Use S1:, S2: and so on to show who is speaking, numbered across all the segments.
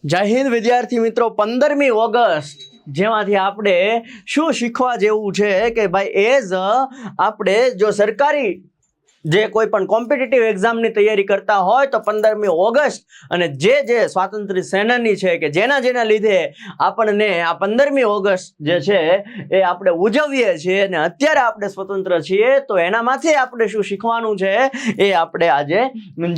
S1: જય હિન્દ વિદ્યાર્થી મિત્રો 15મી ઓગસ્ટ જેમાંથી આપણે શું શીખવા જેવું છે કે ભાઈ એઝ આપણે જો સરકારી જે કોઈ પણ કોમ્પિટિટિવ એક્ઝામની તૈયારી કરતા હોય તો 15મી ઓગસ્ટ અને જે સ્વાતંત્ર્ય સેનાની છે કે જેના લીધે આપણને આ 15મી ઓગસ્ટ જે છે એ આપણે ઉજવીએ છીએ અને અત્યારે આપણે સ્વતંત્ર છીએ તો એનામાંથી આપણે શું શીખવાનું છે એ આપણે આજે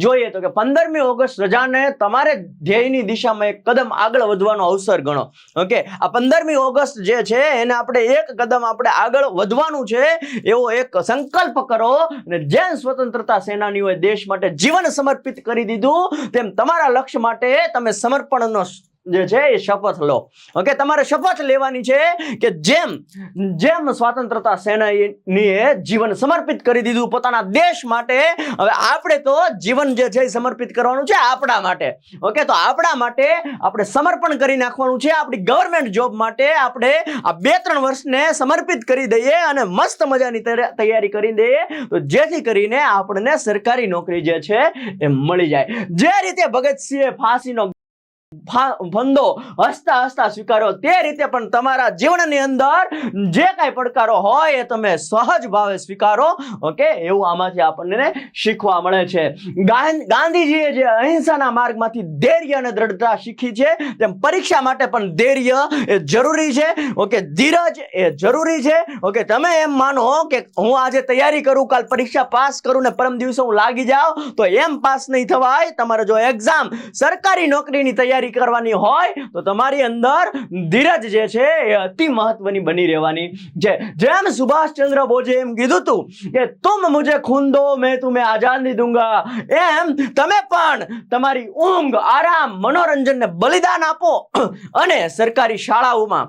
S1: જોઈએ તો કે 15મી ઓગસ્ટ રજાને તમારે ધ્યેયની દિશામાં એક કદમ આગળ વધવાનો અવસર ગણો. ઓકે, આ 15મી ઓગસ્ટ જે છે એને આપણે એક કદમ આપણે આગળ વધવાનું છે એવો એક સંકલ્પ કરો અને જેમ સ્વતંત્રતા સેનાનીઓએ દેશ માટે જીવન સમર્પિત કરી દીધું તેમ તમારા લક્ષ્ય માટે તમે સમર્પણનો જે છે એ શપથ લો. ઓકે, તમારે શપથ લેવાની છે કે જેમ સ્વતંત્રતા સેનાનીએ જીવન સમર્પિત કરી દીધું પોતાના દેશ માટે, હવે આપણે તો જીવન જે છે એ સમર્પિત કરવાનું છે આપણા માટે. ઓકે, તો આપણા માટે આપણે સમર્પણ કરી નાખવાનું છે. આપણી ગવર્મેન્ટ જોબ માટે આપણે આ 2-3 વર્ષને સમર્પિત કરી દઈએ અને મસ્ત મજાની તૈયારી કરી દઈએ તો જેથી કરીને આપણને સરકારી નોકરી જે છે એ મળી જાય. જે રીતે ભગતસિંહે ફાંસીનો ફંદો હસતા હસતા સ્વીકારો તે રીતે પણ તમારા જીવનની અંદર જે કાંઈ પડકારો હોય એ તમે સહજ ભાવે સ્વીકારો. ઓકે, એવું આમાંથી આપણને શીખવા મળે છે. ગાંધીજીએ જે અહિંસાના માર્ગમાંથી ધૈર્ય અને દ્રઢતા શીખી છે તેમ પરીક્ષા માટે પણ ધૈર્ય એ જરૂરી છે. ઓકે, ધીરજ એ જરૂરી છે. ઓકે, તમે એમ માનો કે હું આજે તૈયારી કરું, કાલ પરીક્ષા પાસ કરું ને પરમ દિવસે હું લાગી જાઉં તો એમ પાસ નહીં થવાય. તમારે જો એક્ઝામ સરકારી નોકરીની તૈયારી કરવાની હોય તો તમારી અંદર ધીરજ જે છે એ અતિ મહત્વની બની રહેવાની છે. જેમ સુભાષચંદ્ર બોઝે એમ કીધું હતું કે તુમ મુझे खून दो मैं तुम्हें आजादी दूंगा, એમ તમે પણ તમારી ઊંઘ, આરામ, મનોરંજનને બલિદાન આપો અને સરકારી શાળાઓમાં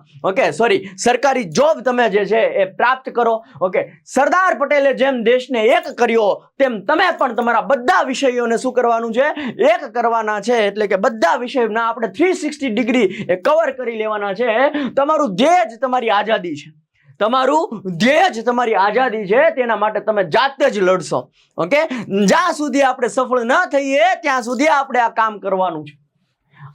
S1: સરકારી જોબ તમે જે છે એ પ્રાપ્ત કરો. ઓકે, સરદાર પટેલે જેમ દેશને એક કર્યો તેમ તમે પણ તમારા બધા વિષયોને શું કરવાનું છે, એક કરવાના છે. એટલે કે બધા વિષયોના આપણે 360 ડિગ્રી એ કવર કરી લેવાના છે. તમારું ધ્યેય જ તમારી આઝાદી છે. તમારું ધ્યેય જ તમારી આઝાદી છે. તેના માટે તમે જાતે જ લડશો. ઓકે, જ્યાં સુધી આપણે સફળ ન થઈએ ત્યાં સુધી આપણે આ કામ કરવાનું છે.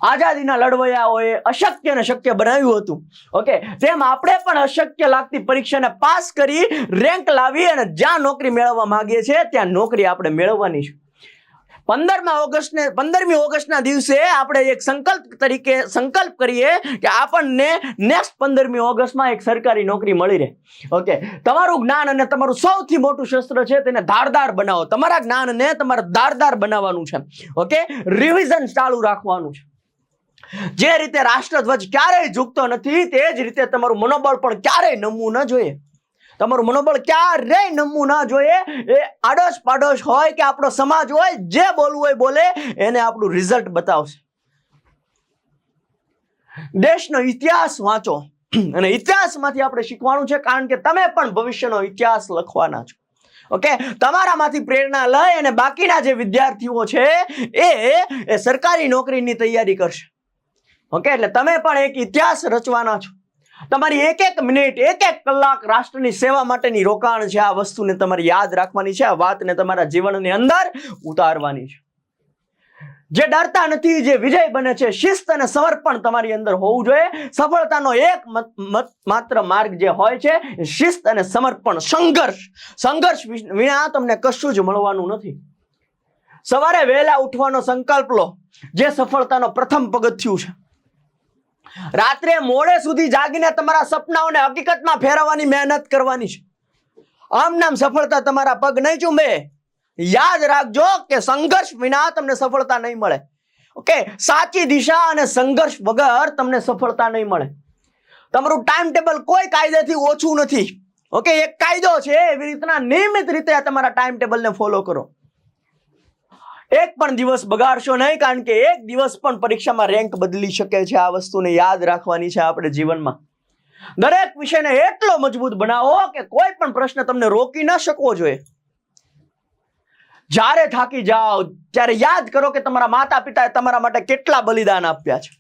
S1: આઝાદીના લડવૈયાઓએ અશક્યને શક્ય બનાવ્યું હતું. ઓકે, તેમ આપણે પણ અશક્ય લાગતી પરીક્ષાને પાસ કરી રેન્ક લાવી અને જ્યાં નોકરી મેળવવા માંગીએ છીએ ત્યાં નોકરી આપણે મેળવવાની છે. 15મી ઓગસ્ટના દિવસે આપણે એક સંકલ્પ કરીએ કે આપણને નેક્સ્ટ 15મી ઓગસ્ટમાં એક સરકારી નોકરી મળી રહે. ઓકે, તમારું જ્ઞાન અને તમારું સૌથી મોટું શસ્ત્ર છે તેને ધારદાર બનાવો. તમારા જ્ઞાનને તમારે ધારદાર બનાવવાનું છે. ઓકે, રિવિઝન ચાલુ રાખવાનું છે. જે રીતે રાષ્ટ્રધ્વજ ક્યારેય ઝૂકતો નથી તે જ રીતે તમારું મનોબળ પણ ક્યારેય નમવું ન જોઈએ. તમારું મનોબળ ક્યારેય નમવું ના જોઈએ. એ આડોશ પાડોશ હોય કે આપણો સમાજ હોય, જે બોલવું હોય બોલે, એને આપણું રિઝલ્ટ બતાવશે. દેશનો ઇતિહાસ વાંચો અને ઇતિહાસમાંથી આપણે શીખવાનું છે, કારણ કે તમે પણ ભવિષ્યનો ઇતિહાસ લખવાના છો. ઓકે, તમારામાંથી પ્રેરણા લઈ અને બાકીના જે વિદ્યાર્થીઓ છે એ સરકારી નોકરીની તૈયારી કરશે. ઓકે, એટલે તમે પણ એક ઇતિહાસ રચવાના છો. તમારી એક મિનિટ, એક કલાક રાષ્ટ્રની સેવા માટેની રોકાણ છે. આ વસ્તુને તમારે યાદ રાખવાની છે. આ વાતને તમારા જીવનની અંદર ઉતારવાની છે. જે ડરતા નથી, જે વિજય બને છે, શિસ્ત અને સમર્પણ તમારી અંદર હોવું જોઈએ. સફળતાનો એક માત્ર માર્ગ જે હોય છે શિસ્ત અને સમર્પણ. સંઘર્ષ વિના તમને કશું જ મળવાનું નથી. સવારે વહેલા ઉઠવાનો સંકલ્પ લો, જે સફળતાનો પ્રથમ પગથિયું છે. રાત્રે મોડે સુધી જાગીને તમારા સપનાઓને હકીકતમાં ફેરવવાની મહેનત કરવાની છે. આમ નામ સફળતા તમારા પગ નહીં ચૂમે. યાદ રાખજો કે સંઘર્ષ વિના તમને સફળતા નહીં મળે. ઓકે, સાચી દિશા અને સંઘર્ષ વગર તમને સફળતા નહીં મળે. તમારું ટાઈમ ટેબલ કોઈ કાયદેથી ઓછું નથી. ઓકે, એક કાયદો છે, એવી રીતના નિયમિત રીતે તમારા ટાઈમ ટેબલને ફોલો કરો. એક પણ દિવસ બગાડશો નહીં, કારણ કે એક દિવસ પણ પરીક્ષામાં રેન્ક બદલી શકે છે. આ વસ્તુને યાદ રાખવાની છે આપણે જીવનમાં. દરેક વિષયને એટલો મજબૂત બનાવો કે કોઈ પણ પ્રશ્ન તમને રોકી ન શકવો જોઈએ. જ્યારે થાકી જાઓ ત્યારે યાદ કરો કે તમારા માતા પિતાએ તમારા માટે કેટલા બલિદાન આપ્યા છે.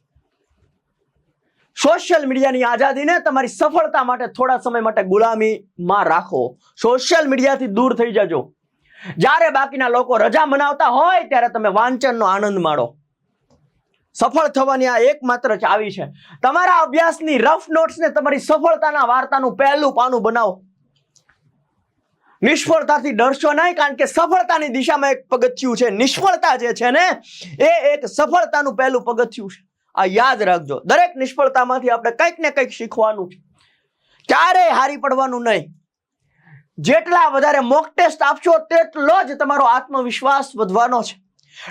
S1: સોશિયલ મીડિયાની આઝાદીને તમારી સફળતા માટે થોડા સમય માટે ગુલામીમાં રાખો. સોશિયલ મીડિયાથી દૂર થઈ જજો. જ્યારે બાકીના લોકો રજા મનાવતા હોય ત્યારે તમે વાંચનનો આનંદ માણો. સફળ થવાની આ એકમાત્ર ચાવી છે. તમારા અભ્યાસની રફ નોટ્સને તમારી સફળતાના વાર્તાનું પહેલું પાનું બનાવો. નિષ્ફળતાથી ડરશો નહીં, કારણ કે સફળતાની દિશામાં એક પગથિયું છે. નિષ્ફળતા જે છે ને એ એક સફળતાનું પહેલું પગથિયું છે. આ યાદ રાખજો. દરેક નિષ્ફળતામાંથી આપણે કંઈક ને કંઈક શીખવાનું છે. ક્યારેય હારી પડવાનું નહીં. જેટલા વધારે મોક ટેસ્ટ આપશો તેટલો જ તમારો આત્મવિશ્વાસ વધવાનો છે.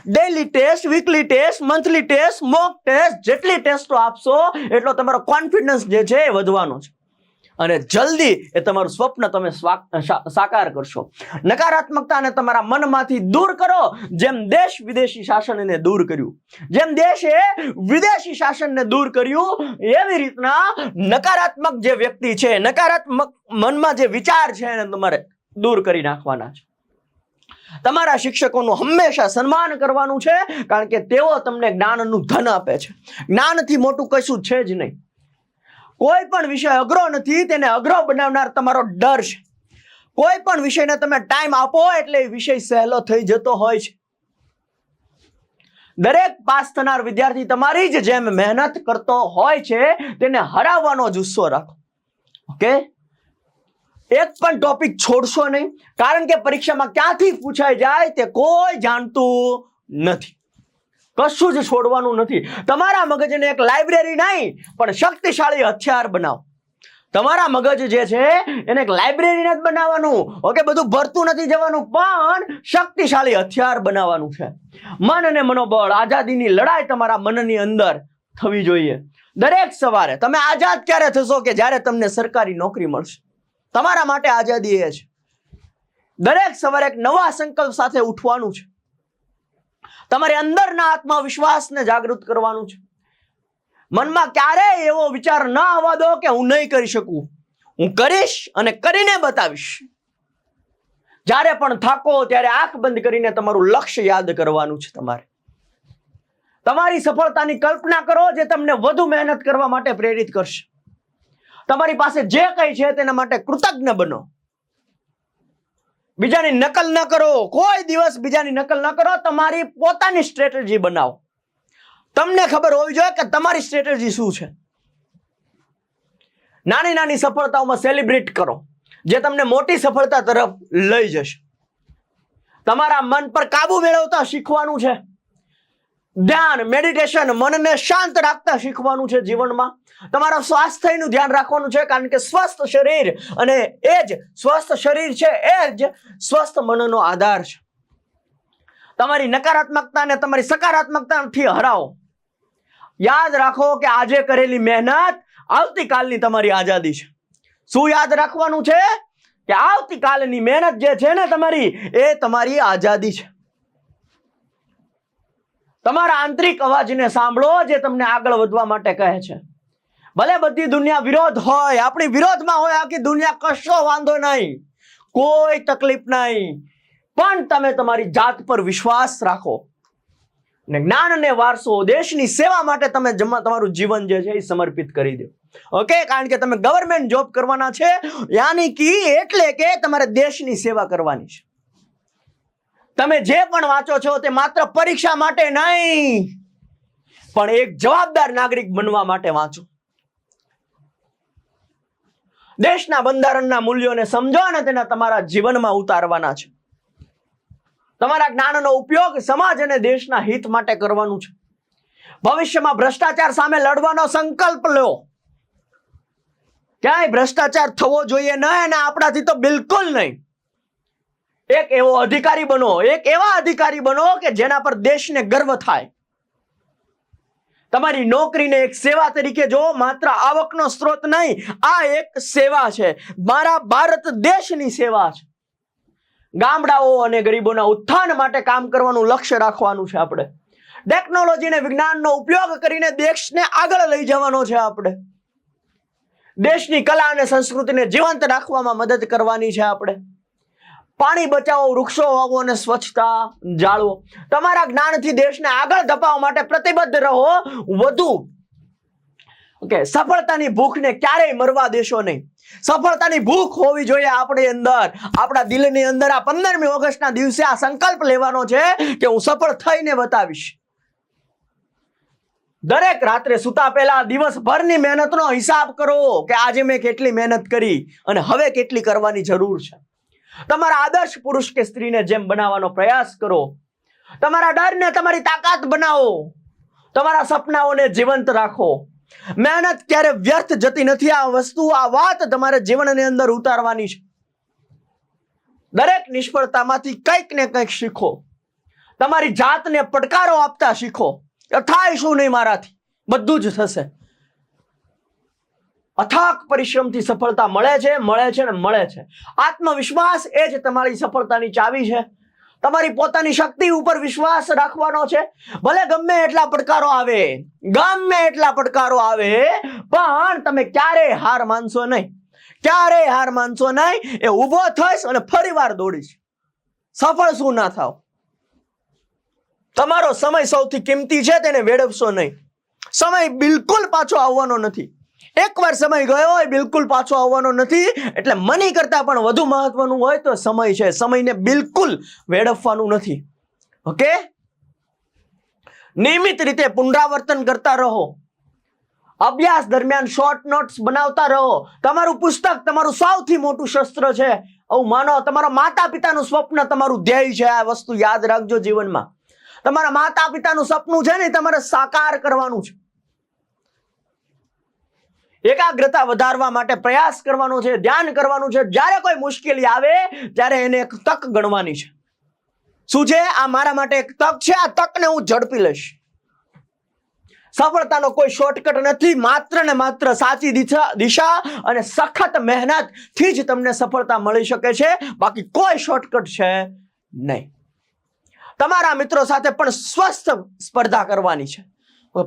S1: Daily test, weekly test, monthly test, mock test, જેટલી ટેસ્ટો આપશો એટલો તમારો કોન્ફિડન્સ જે છે એ વધવાનો છે. અને જલ્દી એ તમારું સ્વપ્ન તમે સાકાર કરશો. નકારાત્મકતાને તમારા મનમાંથી દૂર કરો, જેમ દેશ વિદેશી શાસનને દૂર કર્યું. જેમ દેશે વિદેશી શાસનને દૂર કર્યું, એવી રીતના નકારાત્મક જે વ્યક્તિ છે, નકારાત્મક મનમાં જે વિચાર છે એને તમારે દૂર કરી નાખવાના છે. તમારા શિક્ષકોનું હંમેશા સન્માન કરવાનું છે, કારણ કે તેઓ તમને જ્ઞાનનું ધન આપે છે. જ્ઞાનથી મોટું કશું છે જ નહીં. કોઈ પણ વિષય અઘરો નથી, તેને અઘરો બનાવનાર તમારો ડર છે. કોઈ પણ વિષયને તમે ટાઈમ આપો એટલે એ વિષય સહેલો થઈ જતો હોય છે. દરેક પાસ થનાર વિદ્યાર્થી તમારી જ જેમ મહેનત કરતો હોય છે, તેને હરાવવાનો જુસ્સો રાખો. ઓકે, એક પણ ટોપિક છોડશો નહીં, કારણ કે પરીક્ષામાં ક્યાંથી પૂછાઈ જાય તે કોઈ જાણતું નથી. કશું જ છોડવાનું નથી. તમારા મગજને એક લાઇબ્રેરી નહીં પણ શક્તિશાળી હથિયાર બનાવો. તમારા મગજ જે છે એને એક લાઇબ્રેરી જ બનાવવાનું. ઓકે, બધું ભરતું નથી જવાનું, પણ શક્તિશાળી હથિયાર બનાવવાનું છે. મન અને મનોબળ, આઝાદીની લડાઈ તમારા મનની અંદર થવી જોઈએ. દરેક સવારે તમે આઝાદ ક્યારે થશો? કે જ્યારે તમને સરકારી નોકરી મળશે. તમારા માટે આઝાદી એ છે. દરેક સવારે એક નવા સંકલ્પ સાથે ઉઠવાનું છે. તમારે અંદરના આત્મવિશ્વાસને જાગૃત કરવાનું છે. મનમાં ક્યારેય એવો વિચાર ન આવવા દો કે હું નહીં કરી શકું. હું કરીશ અને કરીને બતાવીશ. જ્યારે પણ થાકો ત્યારે આંખ બંધ કરીને તમારું લક્ષ્ય યાદ કરવાનું છે. તમારી સફળતાની કલ્પના કરો, જે તમને વધુ મહેનત કરવા માટે પ્રેરિત કરશે. તમારી પાસે જે કંઈ છે તેના માટે કૃતજ્ઞ બનો. બીજાની નકલ ન કરો. કોઈ દિવસ બીજાની નકલ ન કરો. તમારી પોતાની સ્ટ્રેટેજી બનાવો. તમને ખબર હોવી જોઈએ કે તમારી સ્ટ્રેટેજી શું છે. નાની નાની સફળતાઓમાં સેલિબ્રેટ કરો, જે તમને મોટી સફળતા તરફ લઈ જશે. તમારા મન પર કાબુ મેળવતા શીખવાનું છે. ધ્યાન, મેડિટેશન, મનને શાંત રાખતા શીખવાનું છે. જીવનમાં તમારા સ્વાસ્થ્યનું ધ્યાન રાખવાનું છે, કારણ કે સ્વસ્થ શરીર અને એ જ સ્વસ્થ શરીર છે, એ જ સ્વસ્થ મનનો આધાર છે. તમારી નકારાત્મકતાને તમારી સકારાત્મકતાથી હરાવો. યાદ રાખો કે આજે કરેલી મહેનત આવતીકાલની તમારી આઝાદી છે. શું યાદ રાખવાનું છે? કે આવતીકાલની મહેનત જે છે ને તમારી, એ તમારી આઝાદી છે. તમારા આંતરિક અવાજને સાંભળો, જે તમને આગળ વધવા માટે કહે છે. ભલે બધી દુનિયા વિરોધ હોય, આપણી વિરોધમાં હોય આખી દુનિયા, કશો વાંધો નહીં, કોઈ તકલીફ નહીં, પણ તમે તમારી જાત પર વિશ્વાસ રાખો ને જ્ઞાન અને વારસો, દેશની સેવા માટે તમે તમારું જીવન જે છે એ સમર્પિત કરી દો. ઓકે, કારણ કે તમે ગવર્મેન્ટ જોબ કરવાના છે, યાની કે એટલે કે તમારે દેશની સેવા કરવાની છે. તમે જે પણ વાંચો છો તે માત્ર પરીક્ષા માટે નહીં, પણ એક જવાબદાર નાગરિક બનવા માટે વાંચો. દેશના બંધારણના મૂલ્યોને સમજો અને તેના તમારા જીવનમાં ઉતારવાના છે. તમારા જ્ઞાનનો ઉપયોગ સમાજ અને દેશના હિત માટે કરવાનું છે. ભવિષ્યમાં ભ્રષ્ટાચાર સામે લડવાનો સંકલ્પ લો. ક્યાંય ભ્રષ્ટાચાર થવો જોઈએ નહીં, અને આપણાથી તો બિલકુલ નહીં. એક એવો અધિકારી બનો, એક એવા અધિકારી બનો કે જેના પર દેશને ગર્વ થાય. તમારી નોકરીને એક સેવા તરીકે જો, માત્ર આવકનો સ્ત્રોત નહીં. આ એક સેવા છે, મારા ભારત દેશની સેવા છે. ગામડાઓ અને ગરીબોના ઉત્થાન માટે કામ કરવાનું લક્ષ્ય રાખવાનું છે. આપણે ટેકનોલોજી અને વિજ્ઞાનનો ઉપયોગ કરીને દેશને આગળ લઈ જવાનો છે. આપણે દેશની કલા અને સંસ્કૃતિને જીવંત રાખવામાં મદદ કરવાની છે. આપણે પાણી બચાવો, વૃક્ષો વાવો અને સ્વચ્છતા જાળવો. તમારા જ્ઞાનથી દેશને આગળ ધપાવવા માટે પ્રતિબદ્ધ રહો. વધુ ઓકે, સફળતાની ભૂખને ક્યારેય મરવા દેશો નહીં. સફળતાની ભૂખ હોવી જોઈએ આપણી અંદર, આપણા દિલની અંદર. આ 15મી ઓગસ્ટના દિવસે આ સંકલ્પ લેવાનો છે કે હું સફળ થઈને બતાવીશ. દરેક રાત્રે સૂતા પહેલા દિવસભરની મહેનતનો હિસાબ કરો કે આજે મેં કેટલી મહેનત કરી અને હવે કેટલી કરવાની જરૂર છે. તમારા આદર્શ પુરુષ કે સ્ત્રીને જેમ બનાવવાનો પ્રયાસ કરો. તમારા ડરને તમારી તાકાત બનાવો. તમારા સપનાઓને જીવંત રાખો. મહેનત ક્યારે વ્યર્થ જતી નથી. આ વસ્તુ, આ વાત તમારે જીવનની અંદર ઉતારવાની છે. દરેક નિષ્ફળતામાંથી કંઈક ને કંઈક શીખો. તમારી જાતને પડકારો આપતા શીખો. થાય શું નહીં મારાથી, બધું જ થશે. અથાક પરિશ્રમથી સફળતા મળે છે ને મળે છે. આત્મવિશ્વાસ એ જ તમારી સફળતાની ચાવી છે. તમારી પોતાની શક્તિ ઉપર વિશ્વાસ રાખવાનો છે. ભલે ગમે એટલા પડકારો આવે, પણ તમે ક્યારેય હાર માનશો નહીં. એ ઊભો થઈશ અને ફરીવાર દોડીશ. સફળ શું ના થાવ. તમારો સમય સૌથી કિંમતી છે, તેને વેડફશો નહીં. સમય બિલકુલ પાછો આવવાનો નથી. એકવાર સમય ગયો હોય બિલકુલ પાછો આવવાનો નથી. એટલે મની કરતા પણ વધુ મહત્વનું હોય તો સમય છે. સમયને બિલકુલ વેડફવાનું નથી. ઓકે, નિયમિત રીતે પુનરાવર્તન કરતા રહો. અભ્યાસ દરમિયાન શોર્ટ નોટ્સ બનાવતા રહો. તમારું પુસ્તક તમારું સૌથી મોટું શસ્ત્ર છે. આવું માનો. તમારા માતા પિતાનું સ્વપ્ન તમારું ધ્યેય છે. આ વસ્તુ યાદ રાખજો જીવનમાં. તમારા માતા પિતાનું સપનું છે ને, તમારે સાકાર કરવાનું છે. એકાગ્રતા વધારવા માટે પ્રયાસ કરવાનો છે, ધ્યાન કરવાનું છે. જ્યારે કોઈ મુશ્કેલી આવે ત્યારે એને એક તક ગણવાની છે. શું છે? આ મારા માટે એક તક છે. આ તકને હું ઝડપી લઈશ. સફળતાનો કોઈ શોર્ટકટ નથી. માત્ર ને માત્ર સાચી દિશા અને સખત મહેનત થી જ તમને સફળતા મળી શકે છે. બાકી કોઈ શોર્ટકટ છે નહીં. તમારા મિત્રો સાથે પણ સ્વસ્થ સ્પર્ધા કરવાની છે.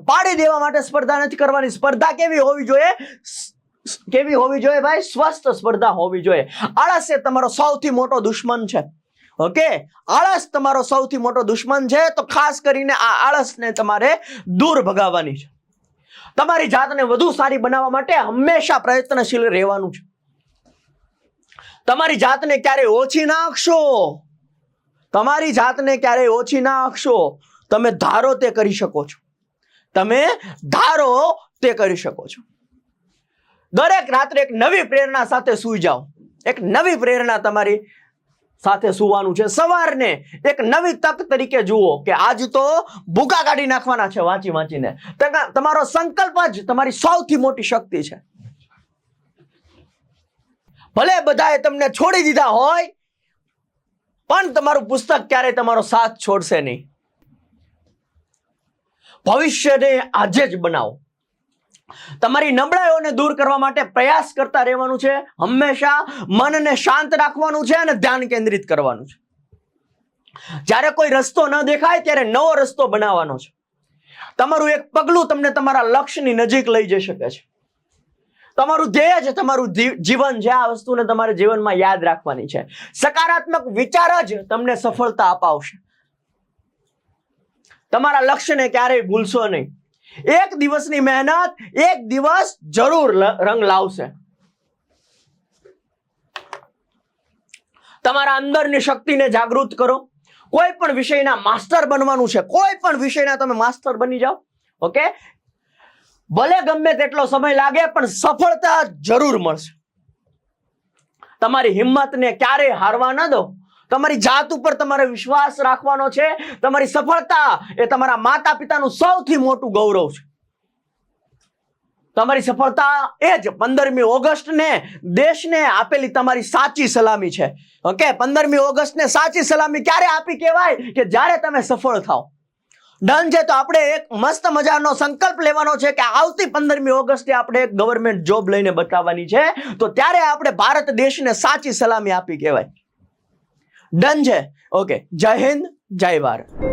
S1: પાડી દેવા માટે સ્પર્ધા નથી કરવાની. સ્પર્ધા કેવી હોવી જોઈએ ભાઈ? સ્વસ્થ સ્પર્ધા હોવી જોઈએ. આળસ એ તમારો સૌથી મોટો દુશ્મન છે. ઓકે, આળસ તમારો સૌથી મોટો દુશ્મન છે. તો ખાસ કરીને આ આળસને તમારે દૂર ભગાવવાની છે. તમારી જાતને વધુ સારી બનાવવા માટે હંમેશા પ્રયત્નશીલ રહેવાનું છે. તમારી જાતને ક્યારેય ઓછી ના આંકશો. તમે ધારો તે કરી શકો છો. દરેક રાત્રે એક નવી પ્રેરણા સાથે સૂઈ જાઓ. એક નવી પ્રેરણા તમારી સાથે સુવાનું છે. સવારને એક નવી તક તરીકે જુઓ કે આજ તો ભૂકા કાઢી નાખવાના છે વાંચીને. તમારો સંકલ્પ જ તમારી સૌથી મોટી શક્તિ છે. ભલે બધાએ તમને છોડી દીધા હોય, પણ તમારું પુસ્તક ક્યારેય તમારો સાથ છોડશે નહીં. ભવિષ્યને આજે જ બનાવો. તમારી નબળાઈઓને દૂર કરવા માટે પ્રયાસ કરતા રહેવાનું છે. હંમેશા મનને શાંત રાખવાનું છે અને ધ્યાન કેન્દ્રિત કરવાનું છે. જ્યારે કોઈ રસ્તો ન દેખાય ત્યારે નવો રસ્તો બનાવવાનો છે. તમારું એક પગલું તમને તમારા લક્ષ્યની નજીક લઈ જઈ શકે છે. તમારું ધ્યેય જ તમારું જીવન છે. આ વસ્તુને તમારે જીવનમાં યાદ રાખવાની છે. સકારાત્મક વિચાર જ તમને સફળતા અપાવશે. તમારા લક્ષ્યને ક્યારેય ભૂલશો નહીં. એક દિવસની મહેનત એક દિવસ જરૂર રંગ લાવશે. તમારા અંદરની શક્તિને જાગૃત કરો. કોઈ પણ વિષયના માસ્ટર બનવાનું છે. કોઈ પણ વિષયના તમે માસ્ટર બની જાઓ. ઓકે, ભલે ગમે તેટલો સમય લાગે પણ સફળતા જરૂર મળશે. તમારી હિંમતને ક્યારેય હારવા ન દો. તમારી જાત ઉપર તમારે વિશ્વાસ રાખવાનો છે. તમારી સફળતા એ તમારા માતા પિતાનું સૌથી મોટું ગૌરવ છે. તમારી સફળતા એ જ 15મી ઓગસ્ટને દેશને આપેલી તમારી સાચી સલામી છે. ઓકે, 15મી ઓગસ્ટને સાચી સલામી ક્યારે આપી કહેવાય? કે જ્યારે તમે સફળ થાઓ. ડન છે. તો આપણે એક મસ્ત મજાનો સંકલ્પ લેવાનો છે કે આવતી 15મી ઓગસ્ટે આપણે એક ગવર્મેન્ટ જોબ લઈને બતાવવાની છે. તો ત્યારે આપણે ભારત દેશને સાચી સલામી આપી કહેવાય. ડન છે. ઓકે, જય હિન્દ, જય ભારત.